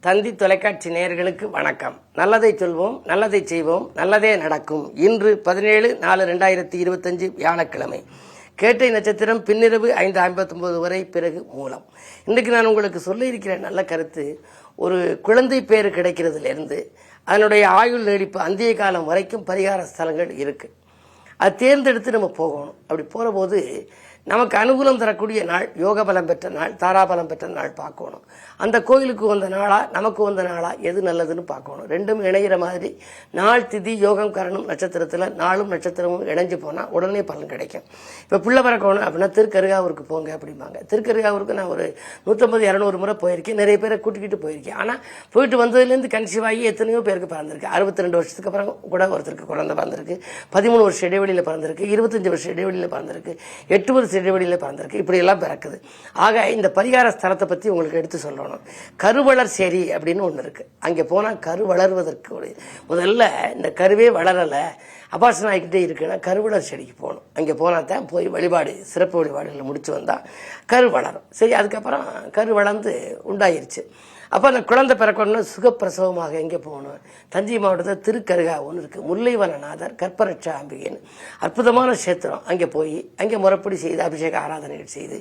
தந்தி தொலைக்காட்சி நேயர்களுக்கு வணக்கம். நல்லதை சொல்வோம், நல்லதை செய்வோம், நல்லதே நடக்கும். இன்று 17/4/2025 வியாழக்கிழமை. கேட்டை நட்சத்திரம் பின்னிரவு 5:59 வரை, பிறகு மூலம். இன்றைக்கு நான் உங்களுக்கு சொல்ல இருக்கிற நல்ல கருத்து, ஒரு குழந்தை பேரு கிடைக்கிறதுலேருந்து அதனுடைய ஆயுள் நீடிப்பு அந்திய காலம் வரைக்கும் பரிகார ஸ்தலங்கள் இருக்குது. அது தேர்ந்தெடுத்து நம்ம போகணும். அப்படி போகிற போது நமக்கு அனுகூலம் தரக்கூடிய நாள், யோக பலம் பெற்ற நாள், தாராபலம் பெற்ற நாள் பார்க்கணும். அந்த கோயிலுக்கு வந்த நாளா நமக்கு வந்த நாளா எது நல்லதுன்னு பார்க்கணும். ரெண்டும் இணைகிற மாதிரி நாள், திதி, யோகம், கரணம் நட்சத்திரத்தில் நாளும் நட்சத்திரமும் இணைஞ்சு போனால் உடனே பலன் கிடைக்கும். இப்போ பிள்ளை பிறக்கணும் அப்படின்னா திருக்கருகாவூருக்கு போங்க அப்படிம்பாங்க. திருக்கருகாவூருக்கு நான் ஒரு 150-200 முறை போயிருக்கேன். நிறைய பேரை கூட்டிக்கிட்டு போயிருக்கேன். ஆனால் போயிட்டு வந்ததுலேருந்து கன்சீவ் ஆகி எத்தனையோ பேருக்கு பிறந்திருக்கு. 62 வருஷத்துக்கு அப்புறம் கூட ஒருத்தருக்கு குழந்தை பிறந்திருக்கு. 13 வருஷம் இடைவெளியில் பிறந்திருக்கு. 25 வருஷம் இடைவெளியில் பிறந்திருக்கு. 8 வருஷம் இடைவெளியில் பிறந்திருக்கு. இப்படி எல்லாம் பிறக்குது. ஆக இந்த பரிகார ஸ்தலத்தை பற்றி உங்களுக்கு எடுத்து சொல்லணும். கருவளர் சேரி அப்படின்னு ஒன்று இருக்கு. அங்கே போனால் கரு வளர்வதற்கு முதல்ல இந்த கருவே வளரலை, அபாசனம் ஆகிக்கிட்டே இருக்குன்னா கருவளர் செடிக்கு போகணும். அங்கே போனால் தான் போய் வழிபாடு, சிறப்பு வழிபாடுகளை முடிச்சு வந்தால் கரு வளரும். சரி, அதுக்கப்புறம் கரு வளர்ந்து உண்டாயிருச்சு. அப்போ அந்த குழந்தை பிறக்கணும்னா சுகப்பிரசவமாக எங்கே போகணும்? தஞ்சை மாவட்டத்தில் திருக்கருகா ஒன்று இருக்குது. முல்லைவனநாதர் கற்பரட்சா அம்பிகைன்னு அற்புதமான கஷேத்திரம். அங்கே போய் அங்கே முறைப்படி செய்து அபிஷேக ஆராதனைகள் செய்து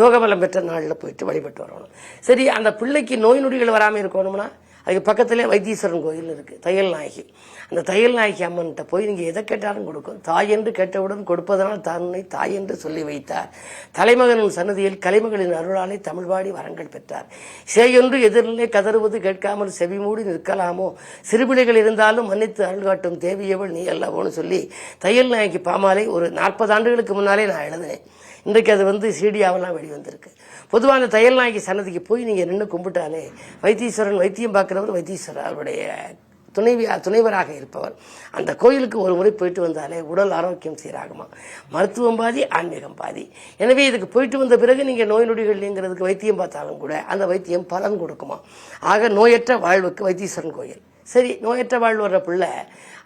யோகபலம் பெற்ற நாளில் போயிட்டு வழிபட்டு வரணும். சரி, அந்த பிள்ளைக்கு நோய் நொடிகள் வராமல் இருக்கணும்னா அதுக்கு பக்கத்திலே வைத்தீஸ்வரன் கோயில் இருக்குது, தையல் நாயகி. அந்த தையல் நாயகி அம்மன்கிட்ட போய் நீங்கள் எதை கேட்டாலும் கொடுக்கும். தாய் என்று கேட்டவுடன் கொடுப்பதனால் தன்னை தாய் என்று சொல்லி வைத்தார். தலைமகனின் சன்னதியில் கலைமகளின் அருளாலே தமிழ்வாடி வரங்கள் பெற்றார். சேயொன்று எதிரிலே கதறுவது கேட்காமல் செவிமூடி நிற்கலாமோ, சிறுபிள்ளைகள் இருந்தாலும் மன்னித்து அருள் காட்டும் தேவியவள் நீ அல்லவோன்னு சொல்லி தையல் நாயகி பாமாலை ஒரு 40 ஆண்டுகளுக்கு முன்னாலே நான் எழுதினேன். இன்றைக்கு அது சீடியாவெல்லாம் வெளிவந்திருக்கு. பொதுவாக அந்த தையல் நாயகி சன்னதிக்கு போய் நீங்கள் நின்று கும்பிட்டாலே வைத்தீஸ்வரன், வைத்தியம் பார்க்குறவர் வைத்தீஸ்வரர், அவருடைய துணைவராக இருப்பவர். அந்த கோயிலுக்கு ஒரு முறை போயிட்டு வந்தாலே உடல் ஆரோக்கியம் சீராகுமா. மருத்துவம் பாதி, ஆன்மீகம் பாதி. எனவே இதுக்கு போயிட்டு வந்த பிறகு நீங்கள் நோய் நொடிகள்ங்கிறதுக்கு வைத்தியம் பார்த்தாலும் கூட அந்த வைத்தியம் பலன் கொடுக்குமா. ஆக நோயற்ற வாழ்வுக்கு வைத்தீஸ்வரன் கோயில். சரி, நோயற்ற வாழ்வு வர்ற பிள்ளை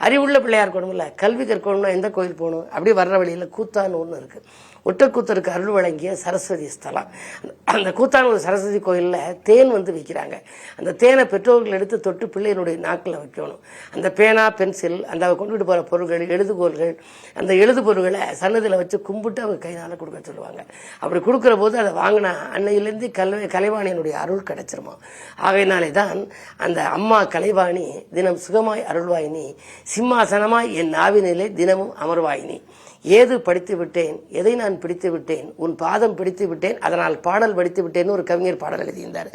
அறிவுள்ள பிள்ளையா இருக்கணும்ல, கல்வி கற்கணும்னா எந்த கோயில் போகணும்? அப்படியே வர்ற வழியில் கூத்தான்னு ஒன்று இருக்குது. ஒட்டக்கூத்தருக்கு அருள் வழங்கிய சரஸ்வதி ஸ்தலம். அந்த கூத்தானூர் சரஸ்வதி கோயிலில் தேன் விற்கிறாங்க. அந்த தேனை பெற்றோர்கள் எடுத்து தொட்டு பிள்ளையினுடைய நாக்கில் வைக்கணும். அந்த பேனா, பென்சில், அந்த கொண்டுகிட்டு போகிற பொருட்கள், எழுதுகோள்கள், அந்த எழுது பொருட்களை சன்னதியில் வச்சு கும்பிட்டு அவங்க கையினால் கொடுக்க சொல்லுவாங்க. அப்படி கொடுக்குற போது அதை வாங்கினா அன்னையிலேருந்து கலைவாணியினுடைய அருள் கிடைச்சிருமா. ஆகையினாலே தான் அந்த அம்மா கலைவாணி தினம் சுகமாய் அருள்வாயினி, சிம்மாசனமாய் என் நாவினிலே தினமும் அமர்வாயினி. ஏது படித்து விட்டேன், எதை நான் பிடித்து விட்டேன், உன் பாதம் பிடித்து விட்டேன், அதனால் பாடல் படித்து விட்டேன்னு ஒரு கவிஞர் பாடல் எழுதியிருந்தார்.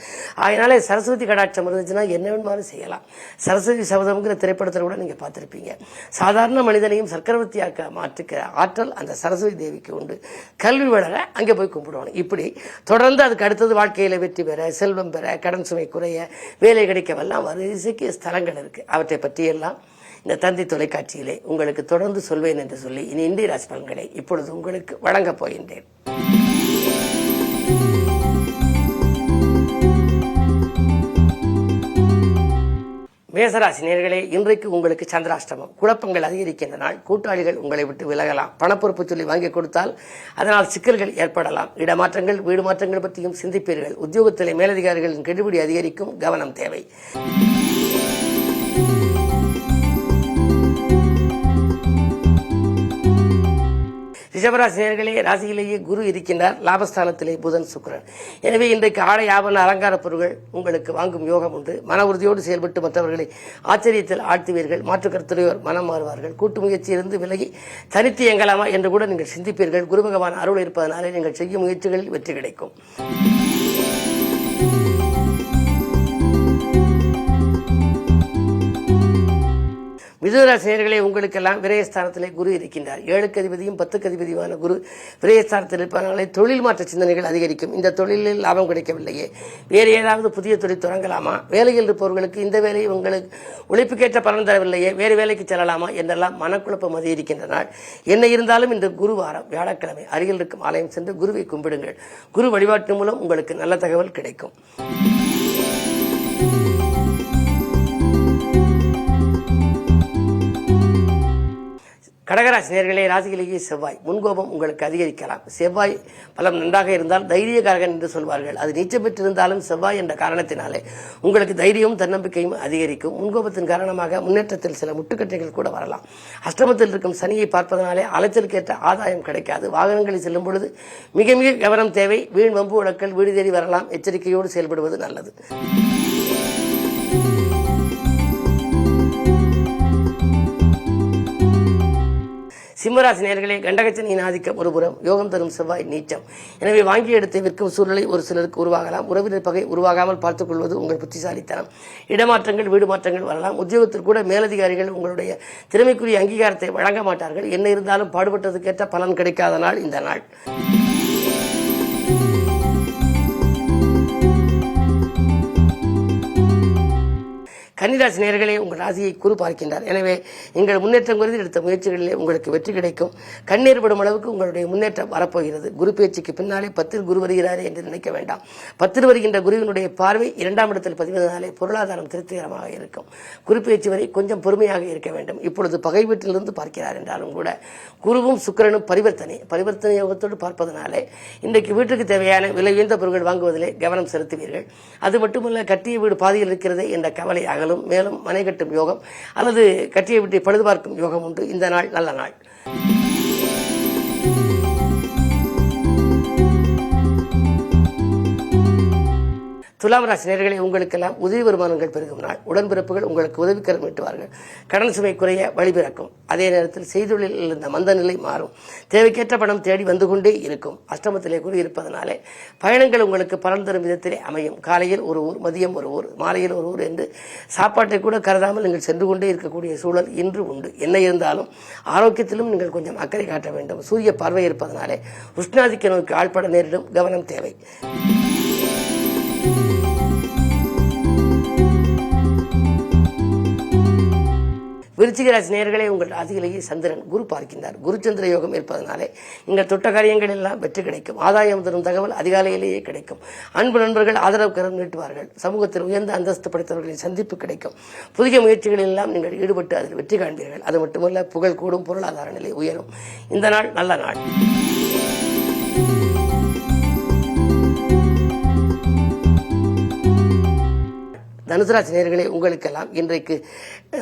அதனால சரஸ்வதி கடாட்சம் இருந்துச்சுன்னா என்ன வேணுமாலும் செய்யலாம். சரஸ்வதி சபதம்ங்கிற திரைப்படத்தில் கூட நீங்கள் பார்த்துருப்பீங்க. சாதாரண மனிதனையும் சக்கரவர்த்தியாக்க மாற்றுக்கிற ஆற்றல் அந்த சரஸ்வதி தேவிக்கு உண்டு. கல்வி வளர அங்கே போய் கும்பிடுவாங்க. இப்படி தொடர்ந்து அதுக்கு அடுத்தது வாழ்க்கையில் வெற்றி பெற, செல்வம் பெற, கடன் சுமை குறைய, வேலை கிடைக்கவெல்லாம் வரிசைக்கு ஸ்தலங்கள் இருக்குது. அவற்றை பற்றியெல்லாம் இந்த தந்தி தொலைக்காட்சியிலே உங்களுக்கு தொடர்ந்து சொல்வேன் என்று சொல்லி இனி இந்திய ராசி பலன்களை இப்பொழுது உங்களுக்கு வழங்கப் போகின்றேன். மேசராசி நேயர்களே, இன்றைக்கு உங்களுக்கு சந்திராஷ்டமம். குழப்பங்கள் அதிகரிக்கின்ற நாள். கூட்டாளிகள் உங்களை விட்டு விலகலாம். பணப்பொறுப்பு சொல்லி வாங்கி கொடுத்தால் அதனால் சிக்கல்கள் ஏற்படலாம். இடமாற்றங்கள், வீடு மாற்றங்கள் பற்றியும் சிந்திப்பீர்கள். உத்தியோகத்திலே மேலதிகாரிகளின் கெடுபிடி அதிகரிக்கும், கவனம் தேவை. ரிஷபராசினியர்களே, ராசியிலேயே குரு இருக்கின்றார். லாபஸ்தானத்திலே புதன், சுக்கிரன். எனவே இன்றைக்கு ஆடை, ஆபரண, அலங்கார பொருட்கள் உங்களுக்கு வாங்கும் யோகம் உண்டு. மன உறுதியோடு செயல்பட்டு மற்றவர்களை ஆச்சரியத்தில் ஆழ்த்துவீர்கள். மாற்று கருத்துடையோர் மனம் மாறுவார்கள். கூட்டு முயற்சியிலிருந்து விலகி தனித்து இயங்கலாமா என்று கூட நீங்கள் சிந்திப்பீர்கள். குரு பகவான் அருள் இருப்பதனாலே நீங்கள் செய்யும் முயற்சிகளில் வெற்றி கிடைக்கும். மிதுனராசினியர்களே, உங்களுக்கெல்லாம் விரயஸ்தானத்திலே குரு இருக்கின்றார். 7க்கு அதிபதியும் 10க்கு அதிபதியுமான குரு விரயஸ்தானத்தில் இருப்பதனாலே தொழில் மாற்ற சிந்தனைகள் அதிகரிக்கும். இந்த தொழிலில் லாபம் கிடைக்கவில்லையே, வேறு ஏதாவது புதிய தொழில் தொடங்கலாமா? வேலையில் இருப்பவர்களுக்கு இந்த வேலை உங்களுக்கு உழைப்புக்கேற்ற பலன் தரவில்லையே, வேறு வேலைக்கு செல்லலாமா என்றெல்லாம் மனக்குழப்பம் அதிகரிக்கின்ற நாள். என்ன இருந்தாலும் இன்று குரு வாரம், வியாழக்கிழமை. அருகில் இருக்கும் ஆலயம் சென்று குருவை கும்பிடுங்கள். குரு வழிபாட்டின் மூலம் உங்களுக்கு நல்ல தகவல் கிடைக்கும். கடகராசி நேயர்களே, ராசியிலேயே செவ்வாய் முன்கோபம் உங்களுக்கு அதிகரிக்கலாம். செவ்வாய் பலம் நன்றாக இருந்தால் தைரியக்காரகன் என்று சொல்வார்கள். அது நீச்சம் பெற்றிருந்தாலும் செவ்வாய் என்ற காரணத்தினாலே உங்களுக்கு தைரியமும் தன்னம்பிக்கையும் அதிகரிக்கும். முன்கோபத்தின் காரணமாக முன்னேற்றத்தில் சில முட்டுக்கட்டைகள் கூட வரலாம். அஷ்டமத்தில் இருக்கும் சனியை பார்ப்பதனாலே அலைச்சலுக்கேற்ற ஆதாயம் கிடைக்காது. வாகனங்களில் செல்லும் பொழுது மிக மிக கவனம் தேவை. வீண் வம்பு வழக்கல் வீடு தேடி வரலாம். எச்சரிக்கையோடு செயல்படுவது நல்லது. சிம்மராசி நேயர்களே, கண்டகச்சனியின் ஆதிக்கம் ஒருபுறம், யோகம் தரும் செவ்வாய் நீச்சம். எனவே வாங்கி எடுத்து விற்கும் சூழ்நிலை ஒரு சிலருக்கு உருவாகலாம். உறவினர் பகை உருவாகாமல் பார்த்துக் கொள்வது உங்கள் புத்திசாலித்தனம். இடமாற்றங்கள் வீடு மாற்றங்கள் வரலாம். உத்தியோகத்தில் கூட மேலதிகாரிகள் உங்களுடைய திறமைக்குரிய அங்கீகாரத்தை வழங்க மாட்டார்கள். என்ன இருந்தாலும் பாடுபட்டதுக்கேற்ற பலன் கிடைக்காத நாள் இந்த நாள். கன்னிராசி நேயர்களே, உங்கள் ராசியை குரு பார்க்கின்றார். எனவே நீங்கள் முன்னேற்றம் குறித்து எடுத்த முயற்சிகளிலே உங்களுக்கு வெற்றி கிடைக்கும். கண்ணீர்படும் அளவுக்கு உங்களுடைய முன்னேற்றம் வரப்போகிறது. குரு பேச்சுக்கு பின்னாலே 10 குரு வருகிறாரே என்று நினைக்க வேண்டாம். 10 வருகின்ற குருவினுடைய பார்வை 2ஆம் இடத்தில் பதிவதனாலே பொருளாதாரம் திருப்திகரமாக இருக்கும். குரு பேச்சு வரை கொஞ்சம் பொறுமையாக இருக்க வேண்டும். இப்பொழுது பகை வீட்டிலிருந்து பார்க்கிறார் என்றாலும் கூட குருவும் சுக்கிரனும் பரிவர்த்தனை யோகத்தோடு பார்ப்பதனாலே இன்றைக்கு வீட்டுக்கு தேவையான விலை உயர்ந்த பொருட்கள் வாங்குவதிலே கவனம் செலுத்துவீர்கள். அது மட்டுமல்ல, கட்டிய வீடு பாதியில் இருக்கிறது என்ற கவலை அகலும். மேலும் மனை கட்டும் யோகம் அல்லது கட்டிய வீட்டை பழுது பார்க்கும் யோகம் உண்டு. இந்த நாள் நல்ல நாள். துலாம் ராசி நேயர்களே, உங்களுக்கெல்லாம் உதவி வருமானங்கள் பெருகும் நாள். உடன்பிறப்புகள் உங்களுக்கு உதவிக்கரம் நீட்டுவார்கள். கடன் சுமை குறைய வழிபிறக்கும். அதே நேரத்தில் செய்தொழில் இருந்த மந்த நிலை மாறும். தேவைக்கேற்ற பணம் தேடி வந்து கொண்டே இருக்கும். அஷ்டமத்திலே குரு இருப்பதனாலே பயணங்கள் உங்களுக்கு பலன் தரும் விதத்திலே அமையும். காலையில் ஒரு ஊர், மதியம் ஒரு ஊர், மாலையில் ஒரு ஊர் என்று சாப்பாட்டை கூட கருதாமல் நீங்கள் சென்று கொண்டே இருக்கக்கூடிய சூழல் இன்று உண்டு. என்ன இருந்தாலும் ஆரோக்கியத்திலும் நீங்கள் கொஞ்சம் அக்கறை காட்ட வேண்டும். சூரிய பார்வை இருப்பதனாலே உஷ்ணாதிக்க நோய்க்கு ஆள்பட நேரிடும். கவனம் தேவை. விருச்சிக ராசி நேயர்களே, உங்கள் ராசியிலேயே சந்திரன் குரு பார்க்கின்றார். குருச்சந்திர யோகம் இருப்பதனாலே நீங்கள் தொட்ட காரியங்கள் எல்லாம் வெற்றி கிடைக்கும். ஆதாயம் தரும் தகவல் அதிகாலையிலேயே கிடைக்கும். அன்பு நண்பர்கள் ஆதரவு கரம் நீட்டுவார்கள். சமூகத்தில் உயர்ந்த அந்தஸ்து படைத்தவர்களின் சந்திப்பு கிடைக்கும். புதிய முயற்சிகளில் எல்லாம் நீங்கள் ஈடுபட்டு அதில் வெற்றி காண்பீர்கள். அது மட்டுமல்ல, புகழ் கூடும், பொருளாதார நிலை உயரும். இந்த நாள் நல்ல நாள். தனுசராசி நேயர்களே, உங்களுக்கெல்லாம் இன்றைக்கு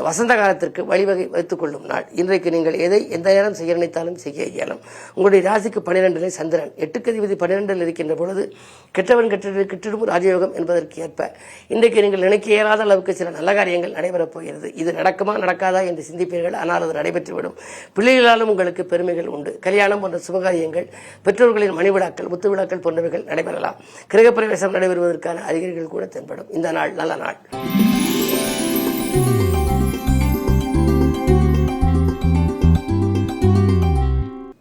வசந்த காலத்திற்கு வழிவகை வைத்துக் கொள்ளும் நாள். இன்றைக்கு நீங்கள் எதை எந்த நேரம் செய்ய நினைத்தாலும் செய்ய இயலும். உங்களுடைய ராசிக்கு 12 சந்திரன், 8க்கு அதிபதி 12 இருக்கின்ற பொழுது கெட்டவன் கெட்டிடும் ராஜயோகம் என்பதற்கு ஏற்ப இன்றைக்கு நீங்கள் நினைக்க இயலாத அளவுக்கு சில நல்ல காரியங்கள் நடைபெறப் போகிறது. இது நடக்குமா நடக்காதா என்று சிந்திப்பீர்கள். ஆனால் அது நடைபெற்றுவிடும். பிள்ளைகளாலும் உங்களுக்கு பெருமைகள் உண்டு. கல்யாணம் போன்ற சுபகாரியங்கள், பெற்றோர்களின் மணி விழாக்கள், முத்து விழாக்கள் போன்றவைகள் நடைபெறலாம். கிரகப்பிரவேசம் நடைபெறுவதற்கான அறிகுறிகள் கூட தென்படும். இந்த நாள் நல்ல நாள்.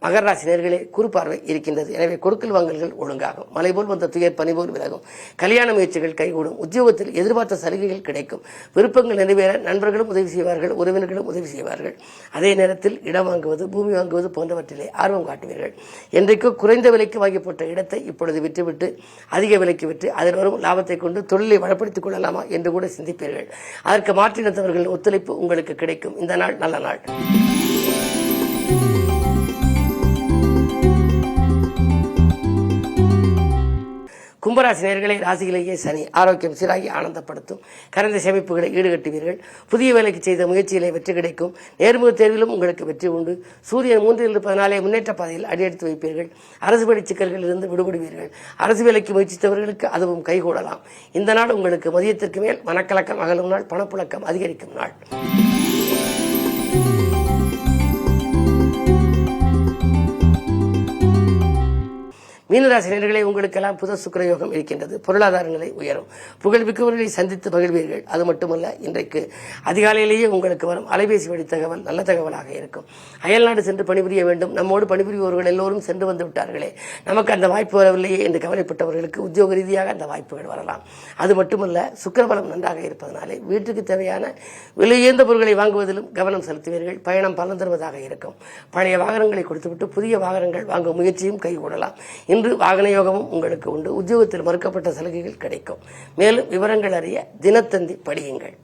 மகர ராசி நேயர்களே, குரு பார்வை இருக்கின்றது. எனவே கொடுக்கல் வாங்கல்கள் ஒழுங்காகும். மலை போல் வந்த துயர் பனி போல் விலகும். கல்யாண முயற்சிகள் கைகூடும். உத்தியோகத்தில் எதிர்பார்த்த சலுகைகள் கிடைக்கும். விருப்பங்கள் நிறைவேற நண்பர்களும் உதவி செய்வார்கள், உறவினர்களும் உதவி செய்வார்கள். அதே நேரத்தில் இடம் வாங்குவது, பூமி வாங்குவது போன்றவற்றிலே ஆர்வம் காட்டுவீர்கள். என்றைக்கோ குறைந்த விலைக்கு வாங்கி போட்ட இடத்தை இப்பொழுது விற்றுவிட்டு அதிக விலைக்கு விற்று அதில் வரும் லாபத்தை கொண்டு தொழிலை வளப்படுத்திக் கொள்ளலாமா என்று கூட சிந்திப்பீர்கள். அதற்கு மாற்றினத்தவர்களின் ஒத்துழைப்பு உங்களுக்கு கிடைக்கும். இந்த நாள் நல்ல நாள். கும்பராசி நேயர்களே, ராசியிலேயே சனி ஆரோக்கியம் சீராகி ஆனந்தப்படுத்தும். கரைந்த சேமிப்புகளை ஈடுகட்டுவீர்கள். புதிய வேலைக்கு செய்த முயற்சியிலே வெற்றி கிடைக்கும். நேர்முக தேர்விலும் உங்களுக்கு வெற்றி உண்டு. சூரியன் 3 இருப்பதனாலே முன்னேற்ற பாதையில் அடியெடுத்து வைப்பீர்கள். அரசு பணி சிக்கல்களில் இருந்து விடுபடுவீர்கள். அரசு வேலைக்கு முயற்சித்தவர்களுக்கு அதுவும் கைகூடலாம். இந்த நாள் உங்களுக்கு மதியத்திற்கு மேல் மனக்கலக்கம் அகலும் நாள். பணப்புழக்கம் அதிகரிக்கும் நாள். மீனராசி நேயர்களே, உங்களுக்கெல்லாம் புத சுக்கிர யோகம் இருக்கின்றது. பொருளாதார நிலை உயரும். புகழ்மிக்கவர்களை சந்தித்து மகிழ்வீர்கள். அது மட்டுமல்ல, இன்றைக்கு அதிகாலையிலேயே உங்களுக்கு வரும் அலைபேசி வழி தகவல் நல்ல தகவலாக இருக்கும். அயல்நாடு சென்று பணிபுரிய வேண்டும், நம்மோடு பணிபுரிபவர்கள் எல்லோரும் சென்று வந்து விட்டார்களே, நமக்கு அந்த வாய்ப்பு வரவில்லையே என்று கவலைப்பட்டவர்களுக்கு உத்தியோக ரீதியாக அந்த வாய்ப்புகள் வரலாம். அது மட்டுமல்ல, சுக்கிரபலம் நன்றாக இருப்பதனாலே வீட்டுக்கு தேவையான விலையுயர்ந்த பொருட்களை வாங்குவதிலும் கவனம் செலுத்துவீர்கள். பயணம் பலன் தருவதாக இருக்கும். பழைய வாகனங்களை கொடுத்துவிட்டு புதிய வாகனங்கள் வாங்கும் முயற்சியும் கைகூடலாம். இன்று வாகன யோகமும் உங்களுக்கு உண்டு. உத்தியோகத்தில் மறுக்கப்பட்ட சலுகைகள் கிடைக்கும். மேலும் விவரங்கள் அறிய தினத்தந்தி படியுங்கள்.